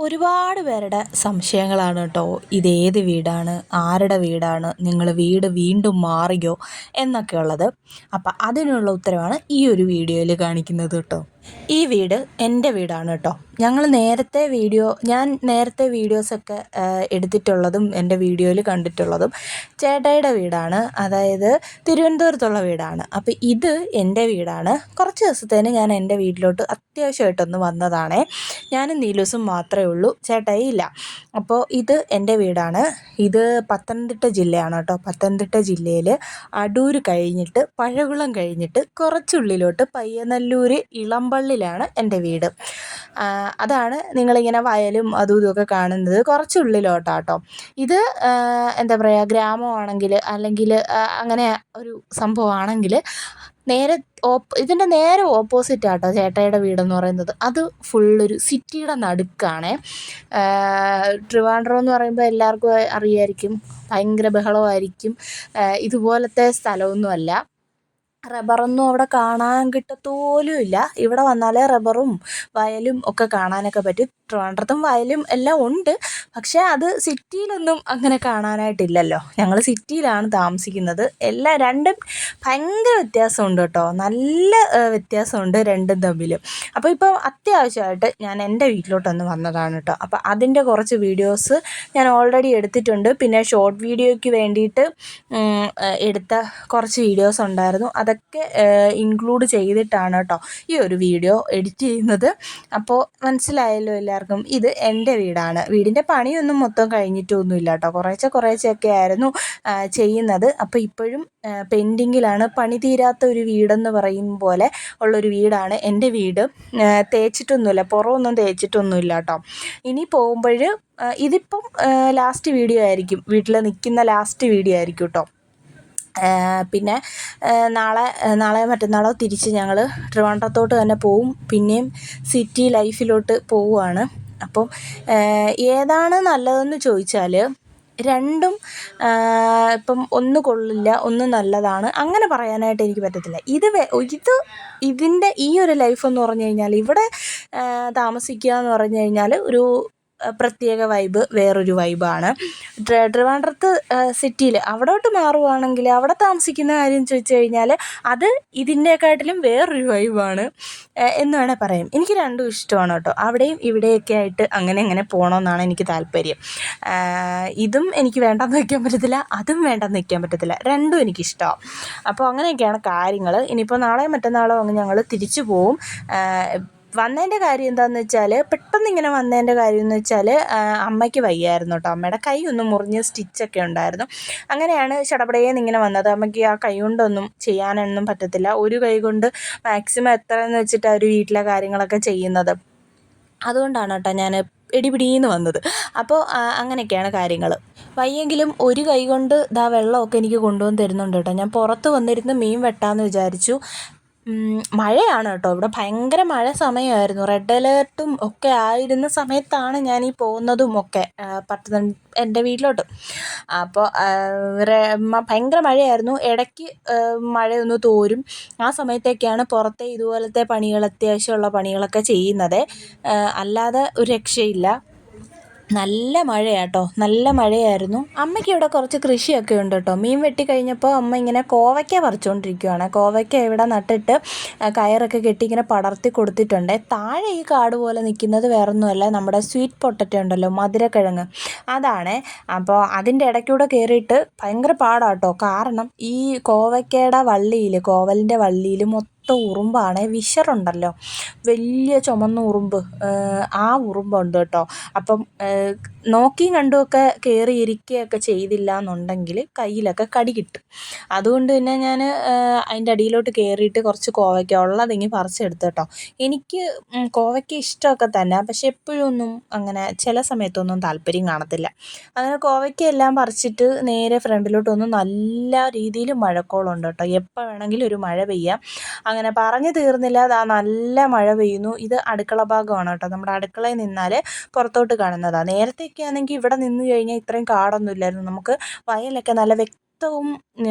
ഒരുപാട് പേരുടെ സംശയങ്ങളാണ് കേട്ടോ. ഇതേത് വീടാണ്, ആരുടെ വീടാണ്, നിങ്ങൾ വീട് വീണ്ടും മാറിയോ എന്നൊക്കെ ഉള്ളത്. അപ്പം അതിനുള്ള ഉത്തരവാണ് ഈ ഒരു വീഡിയോയിൽ കാണിക്കുന്നത് കേട്ടോ. ഈ വീട് എൻ്റെ വീടാണ് കേട്ടോ. ഞാൻ നേരത്തെ വീഡിയോസൊക്കെ എടുത്തിട്ടുള്ളതും എൻ്റെ വീഡിയോയിൽ കണ്ടിട്ടുള്ളതും ചേട്ടായിയുടെ വീടാണ്, അതായത് തിരുവനന്തപുരത്തുള്ള വീടാണ്. അപ്പോൾ ഇത് എൻ്റെ വീടാണ്. കുറച്ച് ദിവസത്തേന് ഞാൻ എൻ്റെ വീട്ടിലോട്ട് അത്യാവശ്യമായിട്ടൊന്ന് വന്നതാണേ. ഞാനും നീലൂസും മാത്രമേ ഉള്ളൂ, ചേട്ടായി ഇല്ല. അപ്പോൾ ഇത് എൻ്റെ വീടാണ്. ഇത് പത്തനംതിട്ട ജില്ലയാണ് കേട്ടോ. പത്തനംതിട്ട ജില്ലയിൽ അടൂർ കഴിഞ്ഞിട്ട് പഴകുളം കഴിഞ്ഞിട്ട് കുറച്ചുള്ളിലോട്ട് പയ്യനല്ലൂർ ഇളമ്പള്ളിലാണ് എൻ്റെ വീട്. അതാണ് നിങ്ങളിങ്ങനെ വയലും അതും ഇതുമൊക്കെ കാണുന്നത് കുറച്ചുള്ളിലോട്ടാട്ടോ. ഇത് എന്താ പറയുക, ഗ്രാമമാണെങ്കിൽ അല്ലെങ്കിൽ അങ്ങനെ ഒരു സംഭവമാണെങ്കിൽ ഇതിൻ്റെ നേരെ ഓപ്പോസിറ്റ് ആട്ടോ ചേട്ടായിയുടെ വീടെന്ന് പറയുന്നത്. അത് ഫുള്ളൊരു സിറ്റിയുടെ നടുക്കാണേ. ട്രിവാൻഡ്രം എന്ന് പറയുമ്പോൾ എല്ലാവർക്കും അറിയായിരിക്കും, ഭയങ്കര ബഹളമായിരിക്കും. ഇതുപോലത്തെ സ്ഥലമൊന്നുമല്ല. റബ്ബറൊന്നും അവിടെ കാണാൻ കിട്ടത്തോലുമില്ല. ഇവിടെ വന്നാലേ റബ്ബറും വയലും ഒക്കെ കാണാനൊക്കെ പറ്റും. ട്രിവാൻഡ്രത്തും വയലും എല്ലാം ഉണ്ട്, പക്ഷേ അത് സിറ്റിയിലൊന്നും അങ്ങനെ കാണാനായിട്ടില്ലല്ലോ. ഞങ്ങൾ സിറ്റിയിലാണ് താമസിക്കുന്നത്. രണ്ടും ഭയങ്കര വ്യത്യാസമുണ്ട് കേട്ടോ, നല്ല വ്യത്യാസമുണ്ട് രണ്ടും തമ്മിൽ. അപ്പോൾ ഇപ്പോൾ അത്യാവശ്യമായിട്ട് ഞാൻ എൻ്റെ വീട്ടിലോട്ടൊന്ന് വന്നതാണ് കേട്ടോ. അപ്പോൾ അതിൻ്റെ കുറച്ച് വീഡിയോസ് ഞാൻ ഓൾറെഡി എടുത്തിട്ടുണ്ട്. പിന്നെ ഷോർട്ട് വീഡിയോയ്ക്ക് വേണ്ടിയിട്ട് എടുത്ത കുറച്ച് വീഡിയോസ് ഉണ്ടായിരുന്നു. അതൊക്കെ ഇൻക്ലൂഡ് ചെയ്തിട്ടാണ് കേട്ടോ ഈ ഒരു വീഡിയോ എഡിറ്റ് ചെയ്യുന്നത്. അപ്പോൾ മനസ്സിലായല്ലോ എല്ലാവർക്കും, ഇത് എൻ്റെ വീടാണ്. വീടിൻ്റെ പണിയൊന്നും മൊത്തം കഴിഞ്ഞിട്ടൊന്നുമില്ല കേട്ടോ, കുറേശ്ശെയൊക്കെ ആയിരുന്നു ചെയ്യുന്നത്. അപ്പോൾ ഇപ്പോഴും പെൻഡിങ്ങിലാണ്. പണി തീരാത്ത ഒരു വീടെന്ന് പറയും പോലെ ഉള്ളൊരു വീടാണ് എൻ്റെ വീട്. തേച്ചിട്ടൊന്നുമില്ല, പുറമൊന്നും തേച്ചിട്ടൊന്നുമില്ല കേട്ടോ. ഇനി പോകുമ്പോൾ ഇതിപ്പം ലാസ്റ്റ് വീഡിയോ ആയിരിക്കും, വീട്ടിൽ നിൽക്കുന്ന ലാസ്റ്റ് വീഡിയോ ആയിരിക്കും കേട്ടോ. പിന്നെ നാളെ മറ്റന്നാളോ തിരിച്ച് ഞങ്ങൾ ട്രിവാൻഡ്രത്തോട്ട് തന്നെ പോവും. പിന്നെയും സിറ്റി ലൈഫിലോട്ട് പോവുകയാണ്. അപ്പം ഏതാണ് നല്ലതെന്ന് ചോദിച്ചാൽ രണ്ടും ഇപ്പം ഒന്ന് കൊള്ളില്ല, ഒന്ന് നല്ലതാണ് അങ്ങനെ പറയാനായിട്ട് എനിക്ക് പറ്റത്തില്ല. ഇതിൻ്റെ ഈ ഒരു ലൈഫ് എന്ന് പറഞ്ഞു കഴിഞ്ഞാൽ, ഇവിടെ താമസിക്കുക എന്ന് പറഞ്ഞു കഴിഞ്ഞാൽ ഒരു പ്രത്യേക വൈബ്, വേറൊരു വൈബാണ്. ട്രിവാൻഡ്രത്ത് സിറ്റിയിൽ അവിടോട്ട് മാറുകയാണെങ്കിൽ അവിടെ താമസിക്കുന്ന കാര്യം ചോദിച്ചു കഴിഞ്ഞാൽ അത് ഇതിൻ്റെക്കാട്ടിലും വേറൊരു വൈബാണ് എന്ന് വേണേൽ പറയാം. എനിക്ക് രണ്ടും ഇഷ്ടമാണ് കേട്ടോ. അവിടെയും ഇവിടെയൊക്കെ ആയിട്ട് അങ്ങനെ പോകണമെന്നാണ് എനിക്ക് താല്പര്യം. ഇതും എനിക്ക് വേണ്ടെന്ന് വയ്ക്കാൻ പറ്റത്തില്ല, അതും വേണ്ടെന്ന് വയ്ക്കാൻ പറ്റത്തില്ല, രണ്ടും എനിക്കിഷ്ടമാണ്. അപ്പോൾ അങ്ങനെയൊക്കെയാണ് കാര്യങ്ങൾ. ഇനിയിപ്പോൾ നാളെയോ മറ്റന്നാളോ അങ്ങ് ഞങ്ങൾ തിരിച്ചു പോവും. വന്നതിൻ്റെ കാര്യം എന്താണെന്ന് വെച്ചാൽ, പെട്ടെന്നിങ്ങനെ വന്നതിൻ്റെ കാര്യം എന്ന് വെച്ചാൽ, അമ്മയ്ക്ക് വയ്യായിരുന്നു കേട്ടോ. അമ്മയുടെ കൈ ഒന്ന് മുറിഞ്ഞ് സ്റ്റിച്ചൊക്കെ ഉണ്ടായിരുന്നു. അങ്ങനെയാണ് ചടപടേന്ന് ഇങ്ങനെ വന്നത്. അമ്മയ്ക്ക് ആ കൈ കൊണ്ടൊന്നും ചെയ്യാനൊന്നും പറ്റത്തില്ല. ഒരു കൈ കൊണ്ട് മാക്സിമം എത്രയെന്ന് വെച്ചിട്ടാണ് ഒരു വീട്ടിലെ കാര്യങ്ങളൊക്കെ ചെയ്യുന്നത്. അതുകൊണ്ടാണ് കേട്ടോ ഞാൻ പിടീന്ന് വന്നത്. അപ്പോൾ അങ്ങനെയൊക്കെയാണ് കാര്യങ്ങൾ. വയ്യെങ്കിലും ഒരു കൈ കൊണ്ട് വെള്ളമൊക്കെ എനിക്ക് കൊണ്ടുവന്ന് തരുന്നുണ്ട് കേട്ടോ. ഞാൻ പുറത്ത് വന്നിരുന്ന് മീൻ വെട്ടാമെന്ന് വിചാരിച്ചു. മഴയാണ് കേട്ടോ, ഇവിടെ ഭയങ്കര മഴ സമയമായിരുന്നു. റെഡ് അലേർട്ടും ഒക്കെ ആയിരുന്ന സമയത്താണ് ഞാൻ ഈ പോകുന്നതും ഒക്കെ എൻ്റെ വീട്ടിലോട്ട്. അപ്പോൾ ഭയങ്കര മഴയായിരുന്നു. ഇടയ്ക്ക് മഴയൊന്ന് തോരും. ആ സമയത്തൊക്കെയാണ് പുറത്തെ ഇതുപോലത്തെ പണികൾ, അത്യാവശ്യമുള്ള പണികളൊക്കെ ചെയ്യുന്നത്. അല്ലാതെ ഒരു രക്ഷയില്ല. നല്ല മഴയാട്ടോ, നല്ല മഴയായിരുന്നു. അമ്മയ്ക്ക് ഇവിടെ കുറച്ച് കൃഷിയൊക്കെ ഉണ്ട് കേട്ടോ. മീൻ വെട്ടി കഴിഞ്ഞപ്പോൾ അമ്മ ഇങ്ങനെ കോവയ്ക്ക പറിച്ചുകൊണ്ടിരിക്കുകയാണ്. കോവയ്ക്ക ഇവിടെ നട്ടിട്ട് കയറൊക്കെ കെട്ടി ഇങ്ങനെ പടർത്തി കൊടുത്തിട്ടുണ്ട്. താഴെ ഈ കാട് പോലെ നിൽക്കുന്നത് വേറൊന്നുമല്ല, നമ്മുടെ സ്വീറ്റ് പൊട്ടറ്റോ ഉണ്ടല്ലോ, മധുരക്കിഴങ്ങ്, അതാണ്. അപ്പോൾ അതിൻ്റെ ഇടയ്ക്കൂടെ കയറിയിട്ട് ഭയങ്കര പാടാട്ടോ. കാരണം ഈ കോവലിൻ്റെ വള്ളിയിൽ മൊത്തം ഉറുമ്പാണ്. വിഷറുണ്ടല്ലോ, വലിയ ചുമന്ന ഉറുമ്പ്, ആ ഉറുമ്പുണ്ട് കേട്ടോ. അപ്പം നോക്കിയും കണ്ടുമൊക്കെ കയറി ഇരിക്കുകയൊക്കെ ചെയ്തില്ല എന്നുണ്ടെങ്കിൽ കയ്യിലൊക്കെ കടി കിട്ടും. അതുകൊണ്ട് തന്നെ ഞാൻ അതിൻ്റെ അടിയിലോട്ട് കയറിയിട്ട് കുറച്ച് കോവയ്ക്ക ഉള്ളതിങ്ങി പറിച്ചെടുത്ത് കേട്ടോ. എനിക്ക് കോവയ്ക്ക ഇഷ്ടമൊക്കെ തന്നെ, പക്ഷെ എപ്പോഴും ഒന്നും അങ്ങനെ ചില സമയത്തൊന്നും താല്പര്യം കാണത്തില്ല. അങ്ങനെ കോവയ്ക്ക എല്ലാം പറിച്ചിട്ട് നേരെ ഫ്രണ്ടിലോട്ടൊന്നും നല്ല രീതിയിൽ മഴക്കോളുണ്ട് കേട്ടോ. എപ്പോൾ വേണമെങ്കിലും ഒരു മഴ പെയ്യാം. അങ്ങനെ പറഞ്ഞു തീർന്നില്ല, നല്ല മഴ പെയ്യുന്നു. ഇത് അടുക്കള ഭാഗമാണ് കേട്ടോ. നമ്മുടെ അടുക്കളയിൽ നിന്നാൽ പുറത്തോട്ട് കാണുന്നതാണ്. നേരത്തെയൊക്കെ ആണെങ്കിൽ ഇവിടെ നിന്ന് കഴിഞ്ഞാൽ ഇത്രയും കാടൊന്നും ഇല്ലായിരുന്നു. നമുക്ക് വയലൊക്കെ നല്ല വ്യക്തവും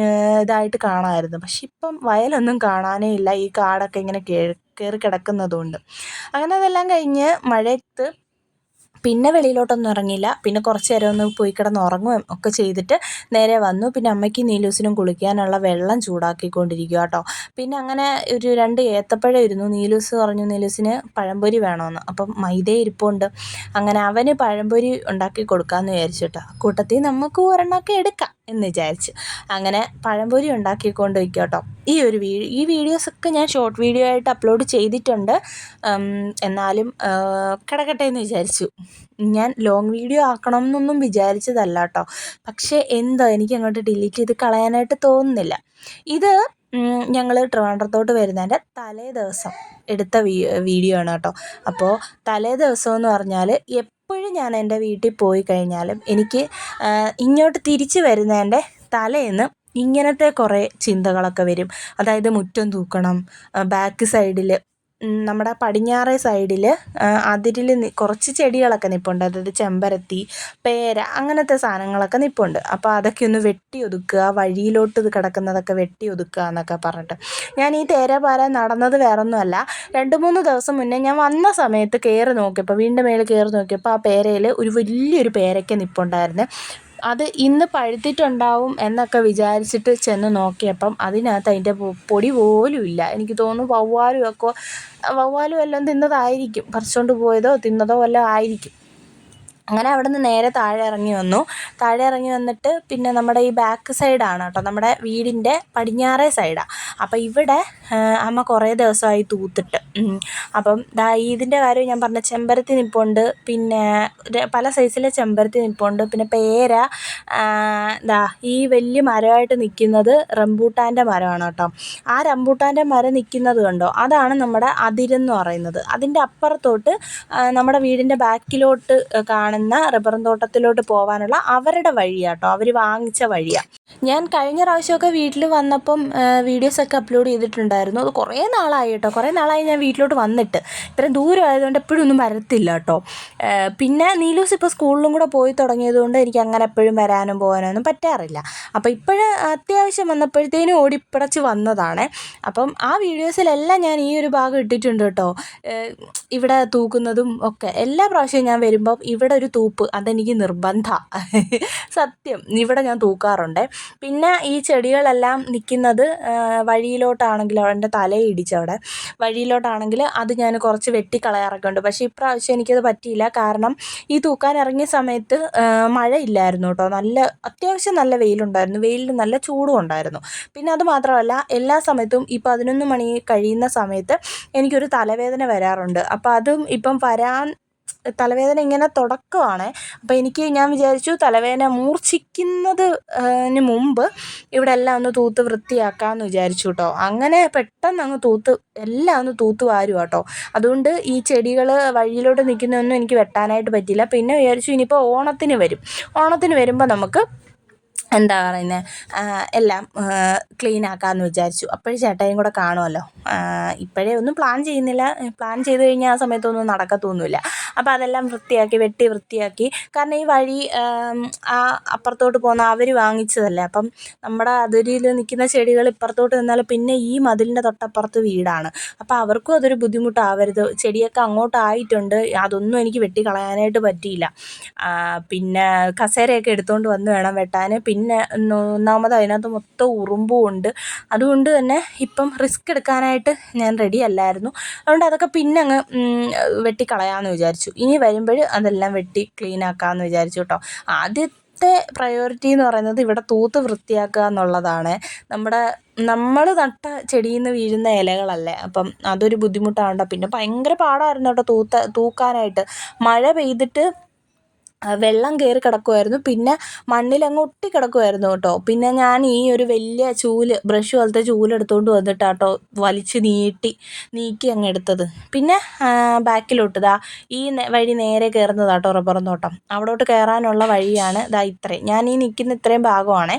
ഇതായിട്ട് കാണാമായിരുന്നു. പക്ഷെ ഇപ്പം വയലൊന്നും കാണാനേ ഇല്ല, ഈ കാടൊക്കെ ഇങ്ങനെ കയറി കിടക്കുന്നതുകൊണ്ട്. അങ്ങനെ അതെല്ലാം കഴിഞ്ഞ് മഴയത്ത് പിന്നെ വെളിയിലോട്ടൊന്നും ഇറങ്ങിയില്ല. പിന്നെ കുറച്ച് നേരം ഒന്ന് പോയി കിടന്ന് ഉറങ്ങുകയും ഒക്കെ ചെയ്തിട്ട് നേരെ വന്നു. പിന്നെ അമ്മയ്ക്കും നീലൂസിനും കുളിക്കാനുള്ള വെള്ളം ചൂടാക്കിക്കൊണ്ടിരിക്കുക കേട്ടോ. പിന്നെ അങ്ങനെ ഒരു 2 ഏത്തപ്പഴം ഇരുന്നു. നീലൂസ് പറഞ്ഞു നീലൂസിന് പഴംപൊരി വേണമെന്ന്. അപ്പം മൈദ ഇരിപ്പുണ്ട്. അങ്ങനെ അവന് പഴംപൊരി ഉണ്ടാക്കി കൊടുക്കാമെന്ന് വിചാരിച്ചു കേട്ടോ. കൂട്ടത്തിൽ നമുക്കും ഒരെണ്ണമൊക്കെ എടുക്കാം എന്ന് വിചാരിച്ചു. അങ്ങനെ പഴംപൊരി ഉണ്ടാക്കിക്കൊണ്ട് വയ്ക്കുക കേട്ടോ. ഈ വീഡിയോസൊക്കെ ഞാൻ ഷോർട്ട് വീഡിയോ ആയിട്ട് അപ്ലോഡ് ചെയ്തിട്ടുണ്ട്. എന്നാലും കിടക്കട്ടെ എന്ന് വിചാരിച്ചു. ഞാൻ ലോങ് വീഡിയോ ആക്കണം എന്നൊന്നും വിചാരിച്ചതല്ല കേട്ടോ. പക്ഷേ എന്തോ എനിക്കങ്ങോട്ട് ഡിലീറ്റ് ചെയ്ത് കളയാനായിട്ട് തോന്നുന്നില്ല. ഇത് ഞങ്ങൾ ട്രിവാൻഡ്രത്തോട്ട് വരുന്നതിൻ്റെ തലേ ദിവസം എടുത്ത വീഡിയോ ആണ് കേട്ടോ. അപ്പോൾ തലേ ദിവസം എന്ന് പറഞ്ഞാൽ എപ്പോഴും ഞാൻ എൻ്റെ വീട്ടിൽ പോയി കഴിഞ്ഞാലും എനിക്ക് ഇങ്ങോട്ട് തിരിച്ച് വരുന്നതിൻ്റെ തലേന്ന് ഇങ്ങനത്തെ കുറേ ചിന്തകളൊക്കെ വരും. അതായത് മുറ്റം തൂക്കണം, ബാക്ക് സൈഡിൽ നമ്മുടെ പടിഞ്ഞാറേ സൈഡിൽ അതിരിൽ കുറച്ച് ചെടികളൊക്കെ നിൽപ്പുണ്ട്. അതായത് ചെമ്പരത്തി, പേര അങ്ങനത്തെ സാധനങ്ങളൊക്കെ നിൽപ്പുണ്ട്. അപ്പോൾ അതൊക്കെ ഒന്ന് വെട്ടി ഒതുക്കുക, വഴിയിലോട്ട് ഇത് കിടക്കുന്നതൊക്കെ വെട്ടി ഒതുക്കുക എന്നൊക്കെ പറഞ്ഞിട്ട് ഞാൻ ഈ തേരാപാര നടന്നത് വേറൊന്നുമല്ല. 2-3 ദിവസം മുന്നേ ഞാൻ വന്ന സമയത്ത് കയറി നോക്കിയപ്പോൾ വീടിൻ്റെ മേളിൽ കയറി നോക്കിയപ്പോൾ ആ പേരയിൽ ഒരു വലിയൊരു പേരയ്ക്ക നിൽപ്പുണ്ടായിരുന്നു. അത് ഇന്ന് പഴുത്തിട്ടുണ്ടാവും എന്നൊക്കെ വിചാരിച്ചിട്ട് ചെന്ന് നോക്കിയപ്പം അതിനകത്ത് അതിൻ്റെ പൊടി പോലും ഇല്ല. എനിക്ക് തോന്നുന്നു വവ്വാലും വല്ലതും തിന്നതായിരിക്കും, പറിച്ചുകൊണ്ട് പോയതോ തിന്നതോ വല്ലതും ആയിരിക്കും. അങ്ങനെ അവിടെ നിന്ന് നേരെ താഴെ ഇറങ്ങി വന്നിട്ട് പിന്നെ നമ്മുടെ ഈ ബാക്ക് സൈഡാണ് കേട്ടോ, നമ്മുടെ വീടിൻ്റെ പടിഞ്ഞാറേ സൈഡാണ്. അപ്പം ഇവിടെ അമ്മ കുറേ ദിവസമായി തൂത്തിട്ട്. അപ്പം ഇതിൻ്റെ കാര്യം ഞാൻ പറഞ്ഞ ചെമ്പരത്തി നിൽപ്പുണ്ട്, പിന്നെ പല സൈസിലെ ചെമ്പരത്തി നിൽപ്പുണ്ട്, പിന്നെ പേര, ഈ വലിയ മരമായിട്ട് നിൽക്കുന്നത് റംബൂട്ടാൻ്റെ മരമാണ് കേട്ടോ. ആ റംബൂട്ടാൻ്റെ മരം നിൽക്കുന്നത് കണ്ടോ, അതാണ് നമ്മുടെ അതിരെന്ന് പറയുന്നത്. അതിൻ്റെ അപ്പുറത്തോട്ട് നമ്മുടെ വീടിൻ്റെ ബാക്കിലോട്ട് കാണുന്ന റബ്ബറും തോട്ടത്തിലോട്ട് പോകാനുള്ള അവരുടെ വഴിയാട്ടോ, അവർ വാങ്ങിച്ച വഴിയാണ്. ഞാൻ കഴിഞ്ഞ പ്രാവശ്യമൊക്കെ വീട്ടിൽ വന്നപ്പം വീഡിയോസൊക്കെ അപ്ലോഡ് ചെയ്തിട്ടുണ്ടായിരുന്നു. അത് കുറേ നാളായി കേട്ടോ, കുറേ നാളായി ഞാൻ വീട്ടിലോട്ട് വന്നിട്ട്. ഇത്രയും ദൂരം ആയതുകൊണ്ട് എപ്പോഴും ഒന്നും വരത്തില്ല കേട്ടോ. പിന്നെ നീലൂസ് ഇപ്പോൾ സ്കൂളിലും കൂടെ പോയി തുടങ്ങിയതുകൊണ്ട് എനിക്ക് അങ്ങനെ എപ്പോഴും വരാനും പോകാനൊന്നും പറ്റാറില്ല. അപ്പോൾ ഇപ്പോഴും അത്യാവശ്യം വന്നപ്പോഴത്തേനും ഓടിപ്പിടച്ച് വന്നതാണ്. അപ്പം ആ വീഡിയോസിലെല്ലാം ഞാൻ ഈ ഒരു ഭാഗം ഇട്ടിട്ടുണ്ട് കേട്ടോ. ഇവിടെ തൂക്കുന്നതും ഒക്കെ എല്ലാ പ്രാവശ്യവും ഞാൻ വരുമ്പം ഇവിടെ ഒരു തൂപ്പ് അതെനിക്ക് നിർബന്ധമാണ്. സത്യം, ഇവിടെ ഞാൻ തൂക്കാറുണ്ട്. പിന്നെ ഈ ചെടികളെല്ലാം നിൽക്കുന്നത് വഴിയിലോട്ടാണെങ്കിൽ എൻ്റെ തലയിടിച്ചവിടെ വഴിയിലോട്ടാണെങ്കിൽ അത് ഞാൻ കുറച്ച് വെട്ടിക്കളയാറൊക്കെ ഉണ്ട്. പക്ഷേ ഇപ്രാവശ്യം എനിക്കത് പറ്റിയില്ല. കാരണം ഈ തൂക്കാൻ ഇറങ്ങിയ സമയത്ത് മഴയില്ലായിരുന്നു കേട്ടോ. അത്യാവശ്യം നല്ല വെയിലുണ്ടായിരുന്നു, വെയിലിന് നല്ല ചൂടും ഉണ്ടായിരുന്നു. പിന്നെ അത് മാത്രമല്ല എല്ലാ സമയത്തും ഈ 11 മണി കഴിയുന്ന സമയത്ത് എനിക്കൊരു തലവേദന വരാറുണ്ട്. അപ്പോൾ അതും ഇപ്പം തലവേദന ഇങ്ങനെ തുടക്കമാണ്. അപ്പോൾ ഞാൻ വിചാരിച്ചു തലവേദന മൂർച്ഛിക്കുന്നതിന് മുമ്പ് ഇവിടെ എല്ലാം ഒന്ന് തൂത്ത് വൃത്തിയാക്കാമെന്ന് വിചാരിച്ചു കേട്ടോ. അങ്ങനെ പെട്ടെന്ന് അങ്ങ് എല്ലാം ഒന്ന് തൂത്ത് വാരുക കേട്ടോ. അതുകൊണ്ട് ഈ ചെടികൾ വഴിയിലോട്ട് നിൽക്കുന്നതൊന്നും എനിക്ക് വെട്ടാനായിട്ട് പറ്റില്ല. പിന്നെ വിചാരിച്ചു ഇനിയിപ്പോൾ ഓണത്തിന് വരുമ്പോൾ നമുക്ക് എന്താ പറയുന്നത് എല്ലാം ക്ലീൻ ആക്കാമെന്ന് വിചാരിച്ചു. അപ്പോഴും ചേട്ടായും കൂടെ കാണുമല്ലോ. ഇപ്പോഴേ ഒന്നും പ്ലാൻ ചെയ്യുന്നില്ല, പ്ലാൻ ചെയ്ത് കഴിഞ്ഞാൽ ആ സമയത്തൊന്നും നടക്കത്തൊന്നുമില്ല. അപ്പോൾ അതെല്ലാം വെട്ടി വൃത്തിയാക്കി. കാരണം ഈ വഴി അപ്പുറത്തോട്ട് പോകുന്ന അവർ വാങ്ങിച്ചതല്ലേ. അപ്പം നമ്മുടെ അതിരിൽ നിൽക്കുന്ന ചെടികൾ ഇപ്പുറത്തോട്ട് നിന്നാൽ പിന്നെ ഈ മതിലിൻ്റെ തൊട്ടപ്പുറത്ത് വീടാണ്. അപ്പോൾ അവർക്കും അതൊരു ബുദ്ധിമുട്ടാവരുത്. ചെടിയൊക്കെ അങ്ങോട്ടായിട്ടുണ്ട്, അതൊന്നും എനിക്ക് വെട്ടിക്കളയാനായിട്ട് പറ്റിയില്ല. പിന്നെ കസേരയൊക്കെ എടുത്തുകൊണ്ട് വന്ന് വേണം വെട്ടാൻ. പിന്നെ ഒന്നാമത് അതിനകത്ത് മൊത്തം ഉറുമ്പും ഉണ്ട്. അതുകൊണ്ട് തന്നെ ഇപ്പം റിസ്ക് എടുക്കാനായിട്ട് ഞാൻ റെഡി അല്ലായിരുന്നു. അതുകൊണ്ട് അതൊക്കെ പിന്നെ അങ്ങ് വെട്ടിക്കളയാമെന്ന് വിചാരിച്ചു. ഇനി വരുമ്പോൾ അതെല്ലാം വെട്ടി ക്ലീൻ ആക്കാമെന്ന് വിചാരിച്ചു കേട്ടോ. ആദ്യത്തെ പ്രയോറിറ്റി എന്ന് പറയുന്നത് ഇവിടെ തൂത്ത് വൃത്തിയാക്കുക എന്നുള്ളതാണ്. നമ്മൾ നട്ട ചെടിയിൽ നിന്ന് വീഴുന്ന ഇലകളല്ലേ, അപ്പം അതൊരു ബുദ്ധിമുട്ടാണ്. പിന്നെ ഭയങ്കര പാടായിരുന്നു കേട്ടോ തൂക്കാനായിട്ട്. മഴ പെയ്തിട്ട് വെള്ളം കയറി കിടക്കുമായിരുന്നു, പിന്നെ മണ്ണിലങ്ങ് ഒട്ടി കിടക്കുമായിരുന്നു കേട്ടോ. പിന്നെ ഞാൻ ഈ ഒരു വലിയ ബ്രഷ് പോലത്തെ ചൂലെടുത്തുകൊണ്ട് വന്നിട്ടാട്ടോ വലിച്ച് നീക്കി അങ്ങ് എടുത്തത്. പിന്നെ ബാക്കിലോട്ട് ഈ വഴി നേരെ കയറുന്നതാട്ടോ റബ്ബറും തോട്ടം. അവിടോട്ട് കയറാനുള്ള വഴിയാണ് ഇത്രയും. ഞാൻ ഈ നിൽക്കുന്ന ഇത്രയും ഭാഗമാണ്.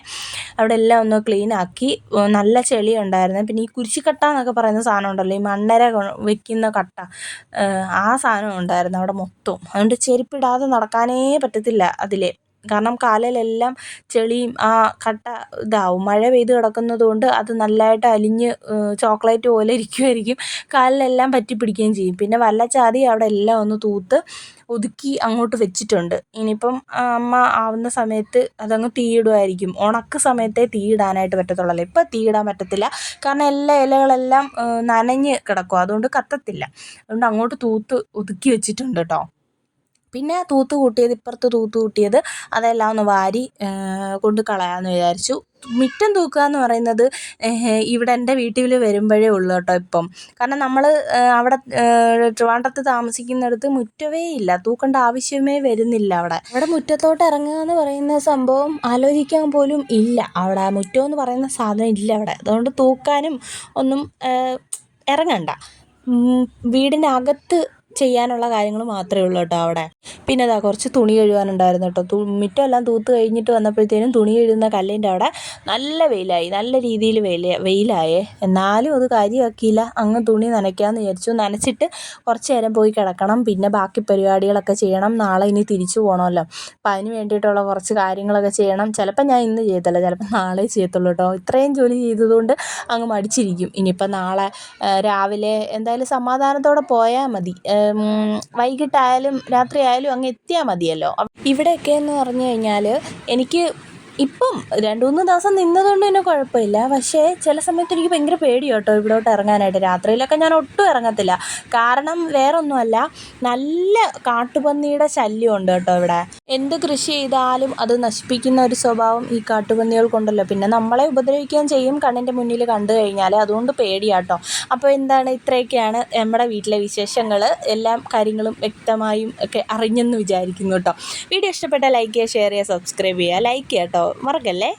അവിടെ എല്ലാം ഒന്ന് ക്ലീൻ ആക്കി. നല്ല ചെളി ഉണ്ടായിരുന്നു. പിന്നെ ഈ കുരിശിക്കട്ട എന്നൊക്കെ പറയുന്ന സാധനം ഉണ്ടല്ലോ, ഈ മണ്ണര വെക്കുന്ന കട്ട, ആ സാധനം ഉണ്ടായിരുന്നു അവിടെ മൊത്തം. അതുകൊണ്ട് ചെരുപ്പിടാതെ നടക്കാനേ പറ്റത്തില്ല അതിലെ. കാരണം കാലിലെല്ലാം ചെളിയും ആ കട്ട ഇതാവും. മഴ പെയ്ത് കിടക്കുന്നത് കൊണ്ട് അത് നല്ലതായിട്ട് അലിഞ്ഞ് ചോക്ലേറ്റ് പോലെ ഇരിക്കുമായിരിക്കും. കാലിലെല്ലാം പറ്റി പിടിക്കുകയും ചെയ്യും. പിന്നെ വല്ലച്ചാതി അവിടെ എല്ലാം ഒന്ന് തൂത്ത് ഒതുക്കി അങ്ങോട്ട് വെച്ചിട്ടുണ്ട്. ഇനിയിപ്പം അമ്മ ആവുന്ന സമയത്ത് അതങ്ങ് തീയിടുമായിരിക്കും. ഉണക്ക് സമയത്തേ തീയിടാനായിട്ട് പറ്റത്തുള്ളല്ലോ. ഇപ്പം തീയിടാൻ പറ്റത്തില്ല, കാരണം എല്ലാ ഇലകളെല്ലാം നനഞ്ഞ് കിടക്കും, അതുകൊണ്ട് കത്തത്തില്ല. അതുകൊണ്ട് അങ്ങോട്ട് തൂത്ത് ഒതുക്കി വെച്ചിട്ടുണ്ട് കേട്ടോ. പിന്നെ തൂത്ത് കൂട്ടിയത്, ഇപ്പുറത്ത് തൂത്ത് കൂട്ടിയത് അതെല്ലാം ഒന്ന് വാരി കൊണ്ട് കളയാമെന്ന് വിചാരിച്ചു. മുറ്റം തൂക്കുക എന്ന് പറയുന്നത് ഇവിടെ എൻ്റെ വീട്ടിൽ വരുമ്പോഴേ ഉള്ളൂ കേട്ടോ ഇപ്പം. കാരണം നമ്മൾ അവിടെ ട്രിവാൻഡ്രത്ത് താമസിക്കുന്നിടത്ത് മുറ്റമേ ഇല്ല, തൂക്കേണ്ട ആവശ്യമേ വരുന്നില്ല. അവിടെ മുറ്റത്തോട്ട് ഇറങ്ങുക എന്ന് പറയുന്ന സംഭവം ആലോചിക്കാൻ പോലും ഇല്ല. അവിടെ മുറ്റം എന്ന് പറയുന്ന സാധനം ഇല്ല അവിടെ. അതുകൊണ്ട് തൂക്കാനും ഒന്നും ഇറങ്ങണ്ട. വീടിൻ്റെ അകത്ത് ചെയ്യാനുള്ള കാര്യങ്ങൾ മാത്രമേ ഉള്ളൂ കേട്ടോ അവിടെ. പിന്നെ അതാ കുറച്ച് തുണി കഴുകാനുണ്ടായിരുന്നു കേട്ടോ. മുറ്റമെല്ലാം തൂത്ത് കഴിഞ്ഞിട്ട് വന്നപ്പോഴത്തേനും തുണി കഴുകുന്ന കല്ലിൻ്റെ അവിടെ നല്ല വെയിലായി, നല്ല രീതിയിൽ വെയിലായേ. എന്നാലും അത് കാര്യമാക്കിയില്ല, അങ്ങ് തുണി നനയ്ക്കാമെന്ന് വിചാരിച്ചു. നനച്ചിട്ട് കുറച്ച് നേരം പോയി കിടക്കണം. പിന്നെ ബാക്കി പരിപാടികളൊക്കെ ചെയ്യണം. നാളെ ഇനി തിരിച്ചു പോകണമല്ലോ. അപ്പം അതിന് വേണ്ടിയിട്ടുള്ള കുറച്ച് കാര്യങ്ങളൊക്കെ ചെയ്യണം. ചിലപ്പോൾ ഞാൻ ഇന്ന് ചെയ്യത്തില്ല, ചിലപ്പോൾ നാളെ ചെയ്യത്തുള്ളൂ കേട്ടോ. ഇത്രയും ജോലി ചെയ്തതുകൊണ്ട് അങ്ങ് മടിച്ചിരിക്കും. ഇനിയിപ്പോൾ നാളെ രാവിലെ എന്തായാലും സമാധാനത്തോടെ പോയാൽ മതി. വൈകിട്ടായാലും രാത്രിയായാലും അങ്ങ് എത്തിയാൽ മതിയല്ലോ. ഇവിടെയൊക്കെ എന്ന് പറഞ്ഞു കഴിഞ്ഞാൽ എനിക്ക് ഇപ്പം 2-3 ദിവസം നിന്നതുകൊണ്ട് തന്നെ കുഴപ്പമില്ല. പക്ഷേ ചില സമയത്ത് എനിക്ക് ഭയങ്കര പേടിയാണ് കേട്ടോ ഇവിടോട്ട് ഇറങ്ങാനായിട്ട്. രാത്രിയിലൊക്കെ ഞാൻ ഒട്ടും ഇറങ്ങത്തില്ല. കാരണം വേറൊന്നുമല്ല, നല്ല കാട്ടുപന്നിയുടെ ശല്യമുണ്ട് കേട്ടോ ഇവിടെ. എന്ത് കൃഷി ചെയ്താലും അത് നശിപ്പിക്കുന്ന ഒരു സ്വഭാവം ഈ കാട്ടുപന്നികൾക്കുണ്ടല്ലോ. പിന്നെ നമ്മളെ ഉപദ്രവിക്കുകയും ചെയ്യും കണ്ണിൻ്റെ മുന്നിൽ കണ്ടു കഴിഞ്ഞാൽ. അതുകൊണ്ട് പേടിയാട്ടോ. അപ്പോൾ എന്താണ്, ഇത്രയൊക്കെയാണ് നമ്മുടെ വീട്ടിലെ വിശേഷങ്ങൾ. എല്ലാ കാര്യങ്ങളും വ്യക്തമായും ഒക്കെ അറിഞ്ഞെന്ന് വിചാരിക്കുന്നു കേട്ടോ. വീഡിയോ ഇഷ്ടപ്പെട്ടാൽ ലൈക്ക് ചെയ്യുക, ഷെയർ ചെയ്യുക, സബ്സ്ക്രൈബ് ചെയ്യുക. ലൈക്ക് ചെയ്യുക കേട്ടോ, മറക്കല്ലേ.